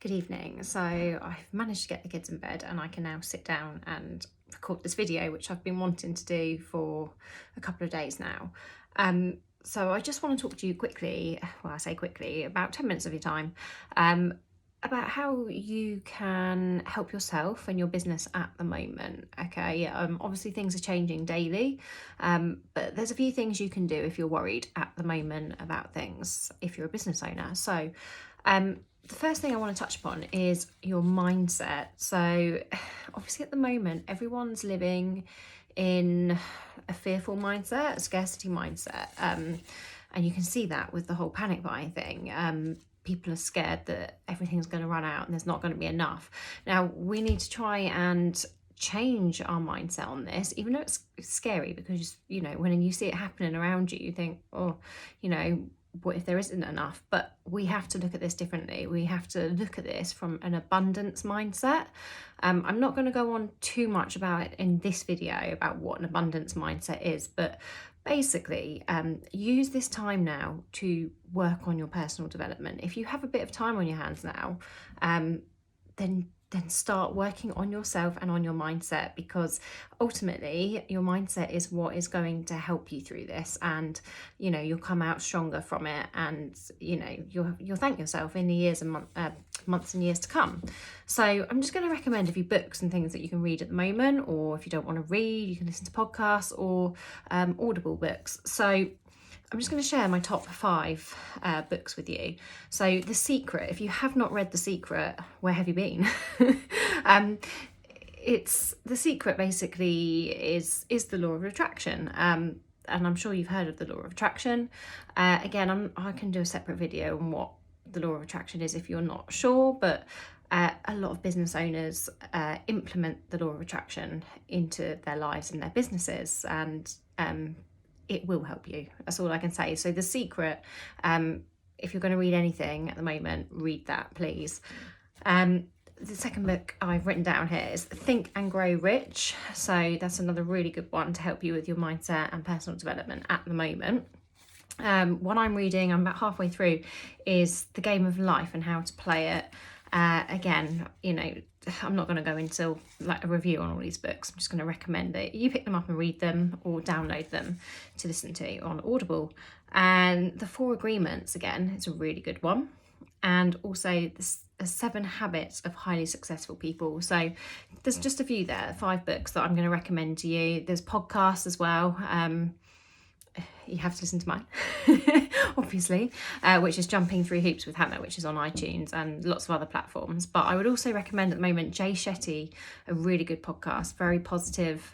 Good evening. So I've managed to get the kids in bed and I can now sit down and record this video, which I've been wanting to do for a couple of days now. So I just want to talk to you quickly, well, I say quickly, about 10 minutes of your time, about how you can help yourself and your business at the moment. Okay, obviously things are changing daily, but there's a few things you can do if you're worried at the moment about things, if you're a business owner. So the first thing I want to touch upon is your mindset. So obviously at the moment, everyone's living in a fearful mindset, a scarcity mindset. And you can see that with the whole panic buying thing. People are scared that everything's going to run out and there's not going to be enough. Now, we need to try and change our mindset on this, even though it's scary, because, you know, when you see it happening around you, you think, oh, you know, what if there isn't enough? But we have to look at this differently. We have to look at this from an abundance mindset. I'm not going to go on too much about it in this video about what an abundance mindset is, but basically use this time now to work on your personal development. If you have a bit of time on your hands now, then start working on yourself and on your mindset, because ultimately your mindset is what is going to help you through this, and you know, you'll come out stronger from it, and you know, you'll thank yourself in the years and months and years to come. So I'm just going to recommend a few books and things that you can read at the moment, or if you don't want to read, you can listen to podcasts or Audible books. So I'm just going to share my top 5 books with you. So The Secret, if you have not read The Secret, where have you been? It's The Secret basically is the law of attraction. And I'm sure you've heard of the law of attraction. Again, I can do a separate video on what the law of attraction is if you're not sure, but a lot of business owners implement the law of attraction into their lives and their businesses, and it will help you. That's all I can say. So The Secret, if you're going to read anything at the moment, read that, please. The second book I've written down here is Think and Grow Rich. So that's another really good one to help you with your mindset and personal development at the moment. One I'm reading, I'm about halfway through, is The Game of Life and How to Play It. Again, you know, I'm not going to go into like a review on all these books. I'm just going to recommend that you pick them up and read them, or download them to listen to on Audible. And The 4 Agreements, again, it's a really good one. And also the 7 Habits of Highly Successful People. So there's just a few there, 5 books that I'm going to recommend to you. There's podcasts as well. You have to listen to mine, obviously, which is Jumping Through Hoops with Hannah, which is on iTunes and lots of other platforms. But I would also recommend at the moment Jay Shetty, a really good podcast, very positive,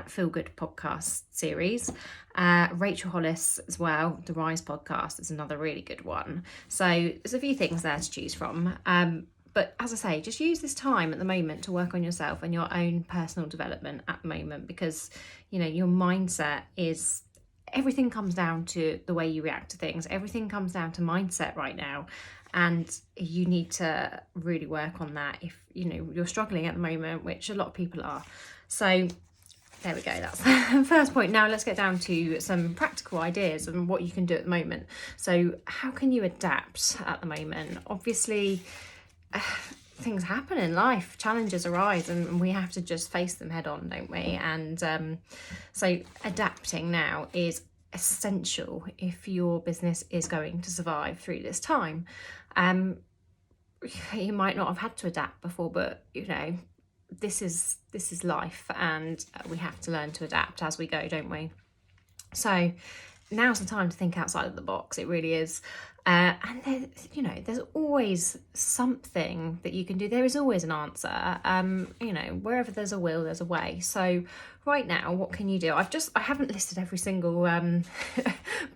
feel-good podcast series. Rachel Hollis as well, the Rise podcast is another really good one. So there's a few things there to choose from. But as I say, just use this time at the moment to work on yourself and your own personal development at the moment, because, you know, your mindset is, everything comes down to the way you react to things. Everything comes down to mindset right now. And you need to really work on that if, you know, you're struggling at the moment, which a lot of people are. So there we go, that's the first point. Now let's get down to some practical ideas and what you can do at the moment. So how can you adapt at the moment? Obviously, things happen in life, challenges arise, and we have to just face them head on, don't we? And so adapting now is essential if your business is going to survive through this time. You might not have had to adapt before, but you know, this is life, and we have to learn to adapt as we go, don't we? So now's the time to think outside of the box. It really is. And there, you know, there's always something that you can do. There is always an answer. You know, wherever there's a will, there's a way. So right now, what can you do? I haven't listed every single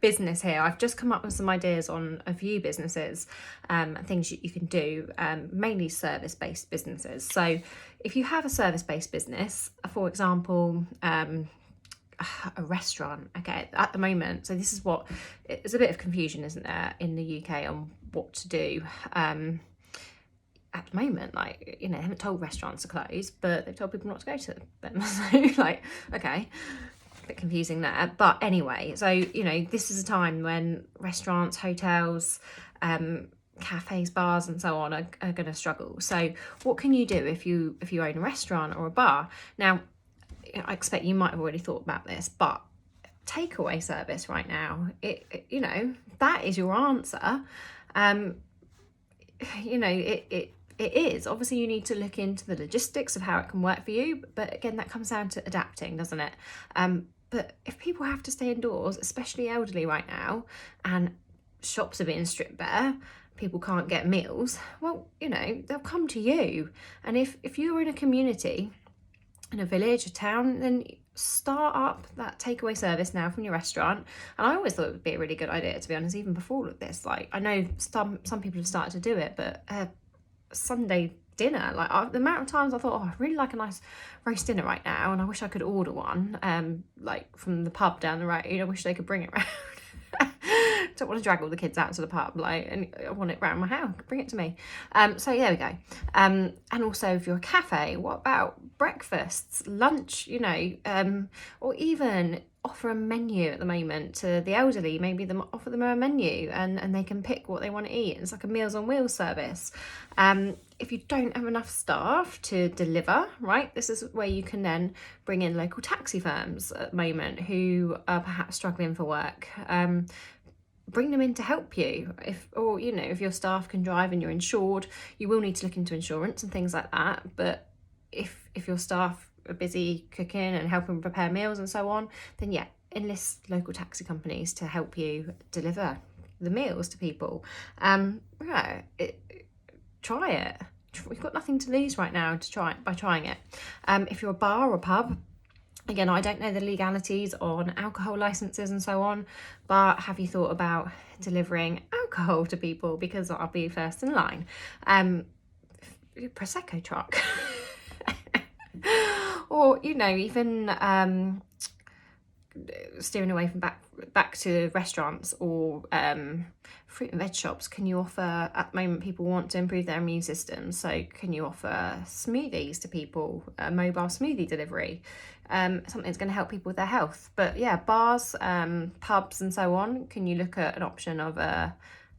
business here. I've just come up with some ideas on a few businesses, things you can do, mainly service-based businesses. So if you have a service-based business, for example, a restaurant, okay, at the moment, so this is what, there's a bit of confusion, isn't there, in the UK on what to do at the moment. Like, you know, they haven't told restaurants to close, but they've told people not to go to them. So like, okay, a bit confusing there, but anyway, so you know, this is a time when restaurants, hotels, cafes, bars and so on are going to struggle. So what can you do if you own a restaurant or a bar? Now, I expect you might have already thought about this, but takeaway service right now, you know, that is your answer. You know, it is. Obviously, you need to look into the logistics of how it can work for you. But again, that comes down to adapting, doesn't it? But if people have to stay indoors, especially elderly right now, and shops are being stripped bare, people can't get meals, well, you know, they'll come to you. And if you're in a community, in a village, a town, then start up that takeaway service now from your restaurant. And I always thought it would be a really good idea, to be honest, even before all of this. Like, I know some people have started to do it, but Sunday dinner, like the amount of times I thought, oh, I really like a nice roast dinner right now, and I wish I could order one, like from the pub down the road. I wish they could bring it round. Don't want to drag all the kids out to the pub, like, and I want it round my house. Bring it to me. So there we go. And also, if you're a cafe, what about breakfasts, lunch? You know, or even offer a menu at the moment to the elderly. Maybe offer them a menu, and they can pick what they want to eat. It's like a Meals on Wheels service. If you don't have enough staff to deliver, right, this is where you can then bring in local taxi firms at the moment who are perhaps struggling for work. Bring them in to help you. Or you know, if your staff can drive and you're insured, you will need to look into insurance and things like that. But if your staff are busy cooking and helping prepare meals and so on, then yeah, enlist local taxi companies to help you deliver the meals to people. Yeah, try it. We've got nothing to lose right now by trying it. If you're a bar or pub, again, I don't know the legalities on alcohol licenses and so on, but have you thought about delivering alcohol to people? Because I'll be first in line. Prosecco truck. Or, you know, even steering away from back to restaurants or fruit and veg shops. Can you offer, at the moment people want to improve their immune system, so can you offer smoothies to people, a mobile smoothie delivery, something that's going to help people with their health? But yeah, bars, pubs and so on, can you look at an option of a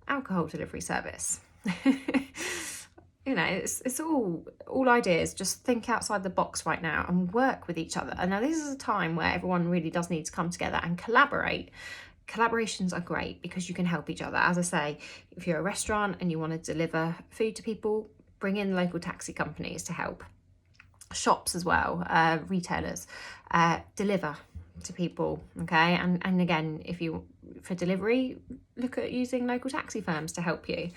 alcohol delivery service? You know, it's all ideas. Just think outside the box right now and work with each other. And now this is a time where everyone really does need to come together and collaborate. Collaborations are great because you can help each other. As I say, if you're a restaurant and you want to deliver food to people, bring in local taxi companies to help. Shops as well, retailers, deliver to people, okay? And again, for delivery, look at using local taxi firms to help you.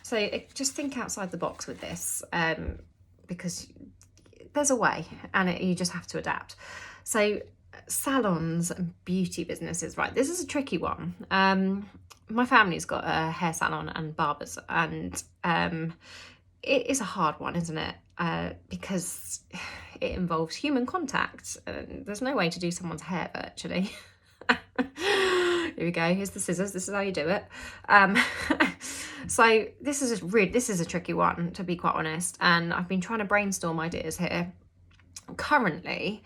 So just think outside the box with this, because there's a way, and you just have to adapt. So salons and beauty businesses, right? This is a tricky one. My family's got a hair salon and barbers, and it is a hard one, isn't it? Because it involves human contact. There's no way to do someone's hair virtually. Here we go. Here's the scissors. This is how you do it. So this is a tricky one, to be quite honest. And I've been trying to brainstorm ideas here. Currently,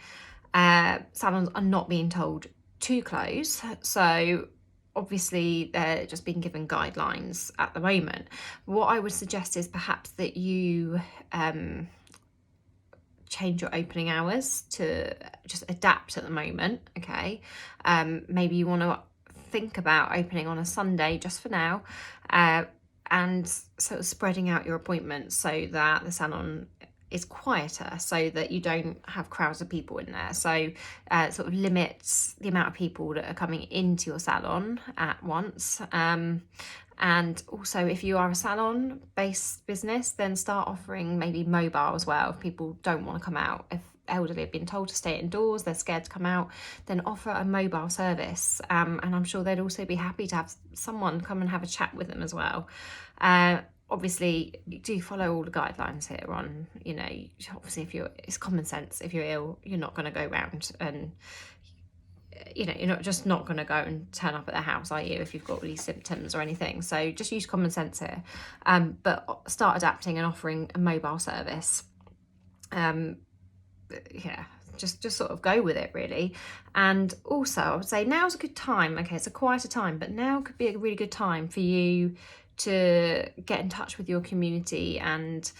salons are not being told to close. So obviously they're just being given guidelines at the moment. What I would suggest is perhaps that you change your opening hours to just adapt at the moment, okay? Maybe you want to think about opening on a Sunday just for now, and sort of spreading out your appointments so that the salon is quieter, so that you don't have crowds of people in there. So sort of limits the amount of people that are coming into your salon at once. And also, if you are a salon-based business, then start offering maybe mobile as well. If people don't want to come out, if elderly have been told to stay indoors, they're scared to come out, then offer a mobile service. And I'm sure they'd also be happy to have someone come and have a chat with them as well. Obviously, do follow all the guidelines here on, you know, obviously it's common sense. If you're ill, you're not going to go around and, you know, you're just not going to go and turn up at their house, are you, if you've got all these symptoms or anything? So just use common sense here. But start adapting and offering a mobile service. Yeah, just sort of go with it, really. And also, I would say now's a good time. Okay, it's a quieter time, but now could be a really good time for you to get in touch with your community and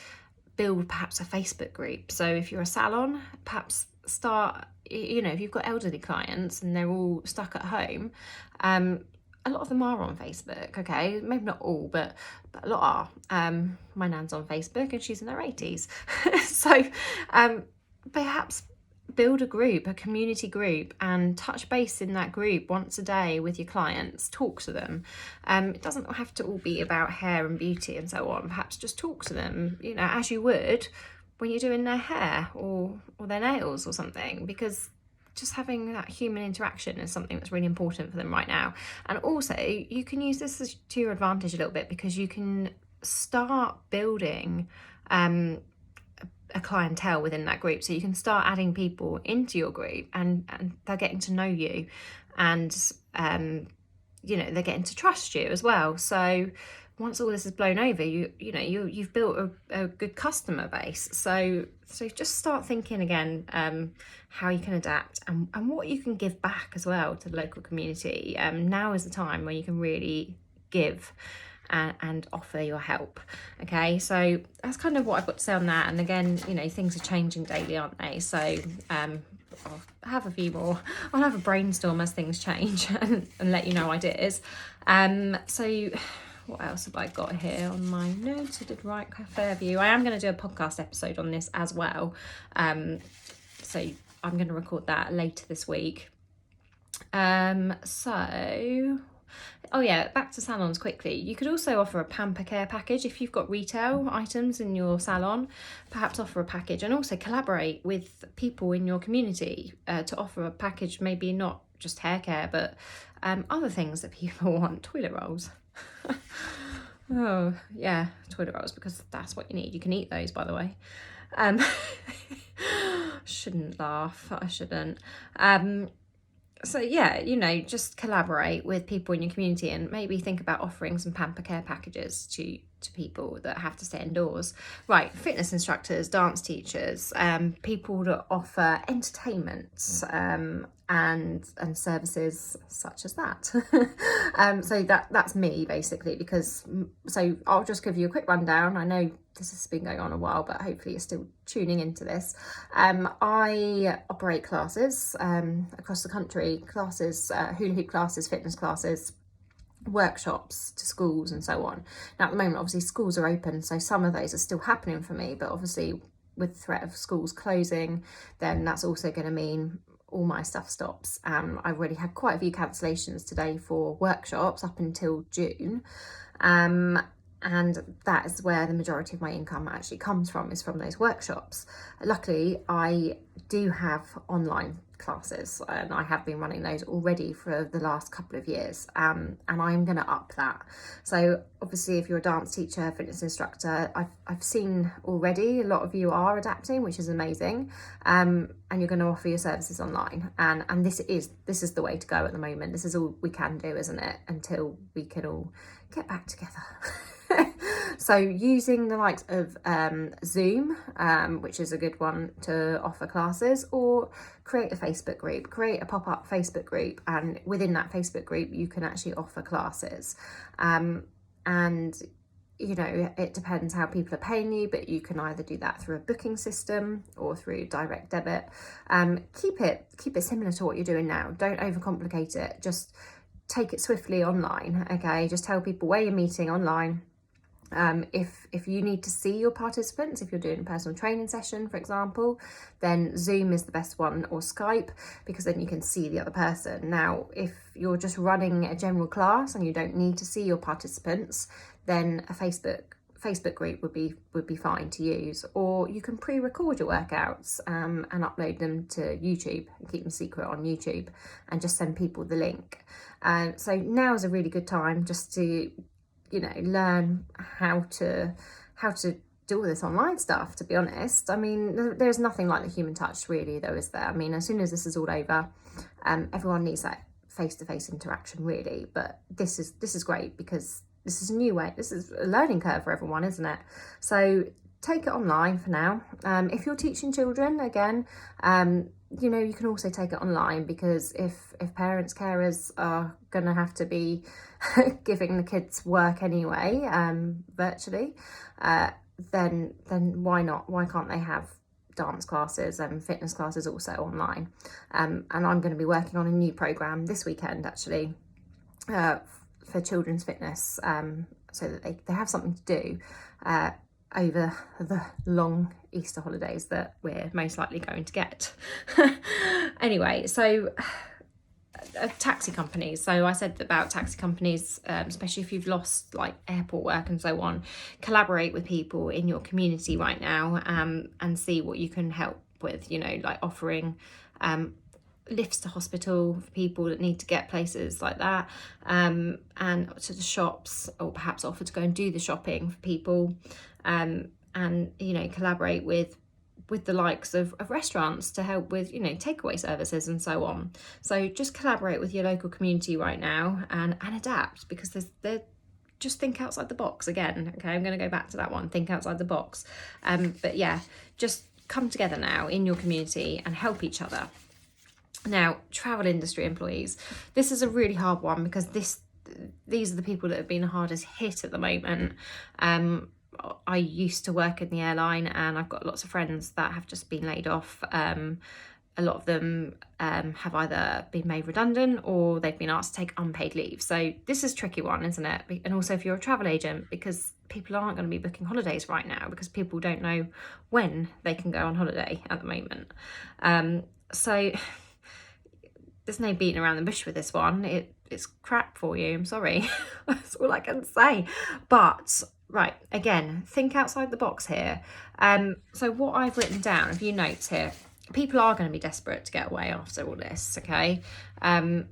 build perhaps a Facebook group. So if you're a salon, perhaps start, you know, if you've got elderly clients and they're all stuck at home, a lot of them are on Facebook, okay? Maybe not all, but a lot are. My nan's on Facebook and she's in her 80s. So perhaps build a group, a community group, and touch base in that group once a day with your clients. Talk to them. It doesn't have to all be about hair and beauty and so on. Perhaps just talk to them, you know, as you would when you're doing their hair or their nails or something, because just having that human interaction is something that's really important for them right now. And also you can use this to your advantage a little bit, because you can start building a clientele within that group. So you can start adding people into your group and they're getting to know you, and you know, they're getting to trust you as well. So once all this is blown over, you've built a good customer base. So just start thinking again how you can adapt and what you can give back as well to the local community. Now is the time where you can really give and offer your help. Okay, so that's kind of what I've got to say on that. And again, you know, things are changing daily, aren't they? So I'll have a few more. I'll have a brainstorm as things change and let you know ideas. So what else have I got here on my notes? I did write Fairview. I am going to do a podcast episode on this as well. So I'm going to record that later this week. Oh yeah, back to salons quickly. You could also offer a pamper care package if you've got retail items in your salon. Perhaps offer a package, and also collaborate with people in your community to offer a package, maybe not just hair care, but other things that people want. Toilet rolls. Oh yeah, toilet rolls, because that's what you need. You can eat those, by the way. Shouldn't laugh. I shouldn't. So yeah, you know, just collaborate with people in your community and maybe think about offering some pamper care packages to people that have to stay indoors. Right, fitness instructors, dance teachers, people that offer entertainment and services such as that. So that's me basically, because so I'll just give you a quick rundown. I know this has been going on a while, but hopefully you're still tuning into this. I operate classes across the country, classes, hula hoop classes, fitness classes, workshops to schools and so on. Now at the moment, obviously schools are open, so some of those are still happening for me, but obviously with the threat of schools closing, then that's also going to mean all my stuff stops. I've already had quite a few cancellations today for workshops up until June. And that is where the majority of my income actually comes from, is from those workshops. Luckily, I do have online classes and I have been running those already for the last couple of years, and I'm going to up that. So obviously if you're a dance teacher, fitness instructor, I've seen already a lot of you are adapting, which is amazing, and you're going to offer your services online, and this is the way to go at the moment. This is all we can do, isn't it, until we can all get back together. So using the likes of Zoom, which is a good one to offer classes, or create a Facebook group, create a pop-up Facebook group, and within that Facebook group you can actually offer classes. And you know, it depends how people are paying you, but you can either do that through a booking system or through direct debit. Keep it similar to what you're doing now. Don't overcomplicate it. Just take it swiftly online. Okay, just tell people where you're meeting online. If you need to see your participants, if you're doing a personal training session, for example, then Zoom is the best one, or Skype, because then you can see the other person. Now, if you're just running a general class and you don't need to see your participants, then a Facebook group would be fine to use, or you can pre-record your workouts and upload them to YouTube and keep them secret on YouTube and just send people the link. So now is a really good time just to, you know, learn how to do all this online stuff, to be honest. I mean, there's nothing like the human touch really, though, is there? I mean, as soon as this is all over, everyone needs that face-to-face interaction really, but this is great because this is a new way. This is a learning curve for everyone, isn't it? So take it online for now. If you're teaching children, again, you know, you can also take it online, because if parents, carers are going to have to be giving the kids work anyway, virtually, then why not? Why can't they have dance classes and fitness classes also online? And I'm going to be working on a new program this weekend, actually, for children's fitness, so that they have something to do over the long Easter holidays that we're most likely going to get. Anyway, so taxi companies. So I said about taxi companies, especially if you've lost like airport work and so on, collaborate with people in your community right now, and see what you can help with, you know, like offering lifts to hospital for people that need to get places like that, and to the shops, or perhaps offer to go and do the shopping for people, and, you know, collaborate with the likes of restaurants to help with, you know, takeaway services and so on. So just collaborate with your local community right now, and adapt, because they're just think outside the box again. Okay, I'm going to go back to that one, think outside the box. But yeah, just come together now in your community and help each other. Now, travel industry employees, this is a really hard one, because these are the people that have been the hardest hit at the moment. I used to work in the airline, and I've got lots of friends that have just been laid off. A lot of them have either been made redundant, or they've been asked to take unpaid leave. So this is a tricky one, isn't it? And also if you're a travel agent, because people aren't going to be booking holidays right now, because people don't know when they can go on holiday at the moment. So there's no beating around the bush with this one. It's crap for you, I'm sorry. That's all I can say. But right, again, think outside the box here. So what I've written down, a few notes here. People are going to be desperate to get away after all this, okay? And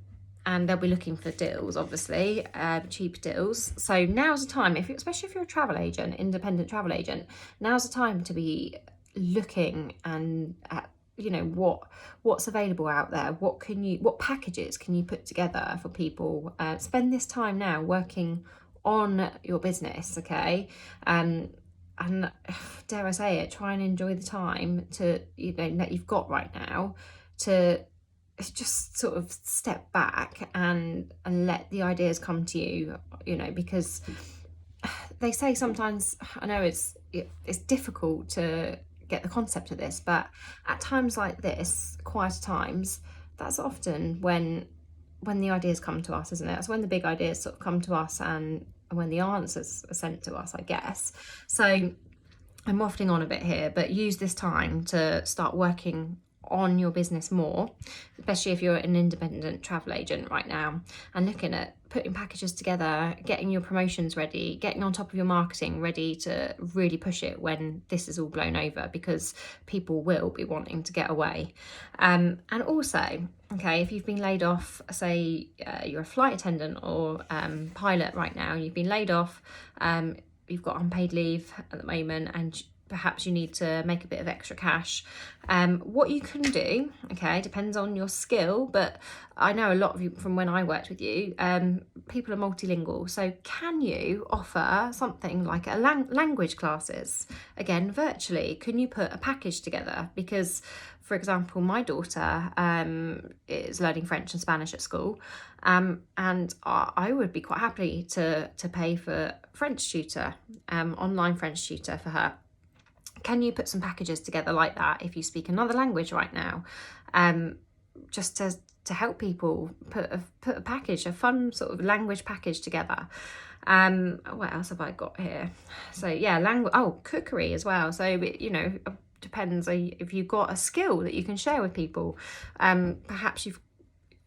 they'll be looking for deals, obviously, cheap deals. So now's the time, especially if you're a travel agent, independent travel agent, now's the time to be looking and at, you know, what's available out there. What packages can you put together for people? Spend this time now working on your business, okay? And dare I say it, try and enjoy the time to, you know, that you've got right now, to just sort of step back and let the ideas come to you, you know, because they say sometimes, I know it's difficult to get the concept of this, but at times like this, quieter times, that's often when the ideas come to us, isn't it? That's when the big ideas sort of come to us, and when the answers are sent to us, I guess. So I'm waffling on a bit here, but use this time to start working on your business more, especially if you're an independent travel agent right now, and looking at putting packages together, getting your promotions ready, getting on top of your marketing ready to really push it when this is all blown over, because people will be wanting to get away. And also, okay, if you've been laid off, say you're a flight attendant or pilot right now, you've been laid off, you've got unpaid leave at the moment, and perhaps you need to make a bit of extra cash. What you can do, okay, depends on your skill, but I know a lot of you from when I worked with you, people are multilingual. So can you offer something like a language classes, again, virtually? Can you put a package together? Because, for example, my daughter is learning French and Spanish at school, and I would be quite happy to pay for French tutor, online French tutor for her. Can you put some packages together like that if you speak another language right now, just to help people put a package, a fun sort of language package together? What else have I got here? So yeah, cookery as well. So, you know, depends if you've got a skill that you can share with people. Perhaps you've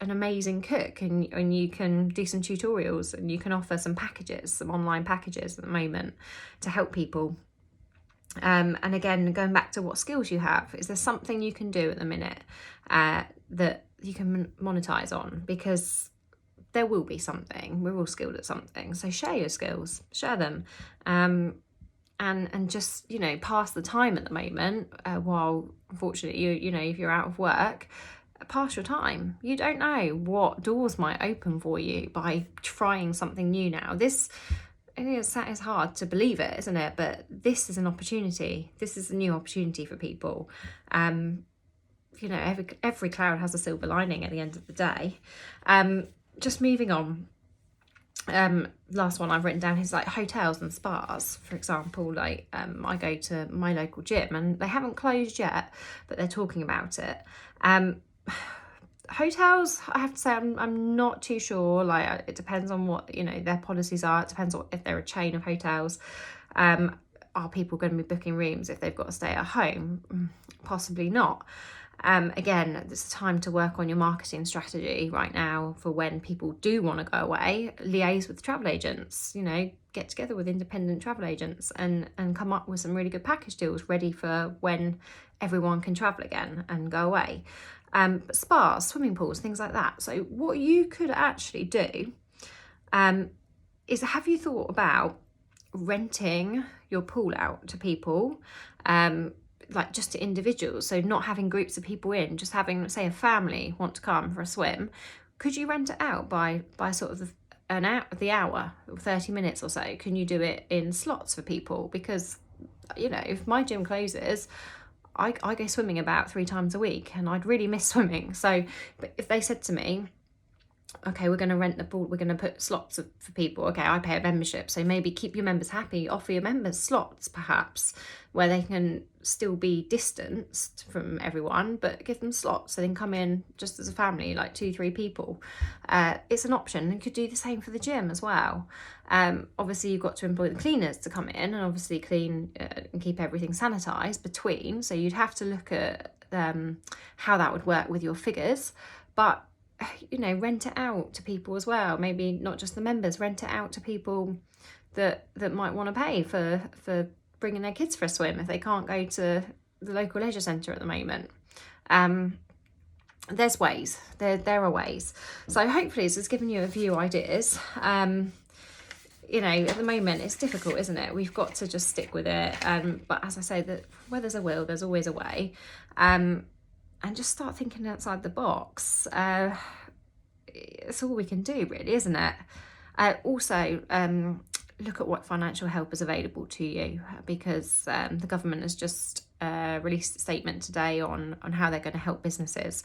an amazing cook, and you can do some tutorials, and you can offer some packages, some online packages at the moment to help people. And again, going back to what skills you have, is there something you can do at the minute that you can monetize on? Because there will be something. We're all skilled at something. So share your skills, share them, and just, you know, pass the time at the moment, while unfortunately you know, if you're out of work, pass your time. You don't know what doors might open for you by trying something new now. It's hard to believe it, isn't it? But this is an opportunity. This is a new opportunity for people. you know, every cloud has a silver lining at the end of the day. Just moving on. Last one I've written down is like hotels and spas, for example. Like I go to my local gym and they haven't closed yet, but they're talking about it. Hotels, I have to say, I'm not too sure. Like it depends on what, you know, their policies are. It depends on if they're a chain of hotels. Are people going to be booking rooms if they've got to stay at home? Possibly not. Again, it's time to work on your marketing strategy right now for when people do want to go away. Liaise with travel agents, you know, get together with independent travel agents and come up with some really good package deals ready for when everyone can travel again and go away. But spas, swimming pools, things like that. So what you could actually do is, have you thought about renting your pool out to people? Like just to individuals, so not having groups of people in, just having, say, a family want to come for a swim. Could you rent it out by sort of the hour, 30 minutes or so? Can you do it in slots for people? Because, you know, if my gym closes, I go swimming about 3 times a week and I'd really miss swimming. So but if they said to me, okay, we're going to rent the pool, we're going to put slots for people. Okay, I pay a membership, so maybe keep your members happy, offer your members slots perhaps where they can still be distanced from everyone, but give them slots so they can come in just as a family, like 2-3 people. It's an option. You could do the same for the gym as well. Obviously you've got to employ the cleaners to come in and obviously clean and keep everything sanitized between, so you'd have to look at how that would work with your figures. But you know, rent it out to people as well. Maybe not just the members, rent it out to people that might want to pay for bringing their kids for a swim if they can't go to the local leisure centre at the moment. There's ways, there are ways. So hopefully this has given you a few ideas. You know, at the moment it's difficult, isn't it? We've got to just stick with it. But as I say, that where there's a will, there's always a way. And just start thinking outside the box. It's all we can do, really, isn't it? Also, look at what financial help is available to you, because the government has just released a statement today on how they're going to help businesses.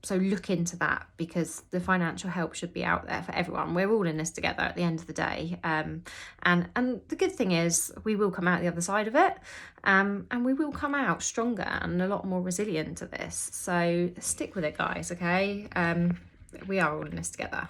So look into that, because the financial help should be out there for everyone. We're all in this together at the end of the day. And the good thing is we will come out the other side of it, and we will come out stronger and a lot more resilient to this. So stick with it, guys, okay? We are all in this together.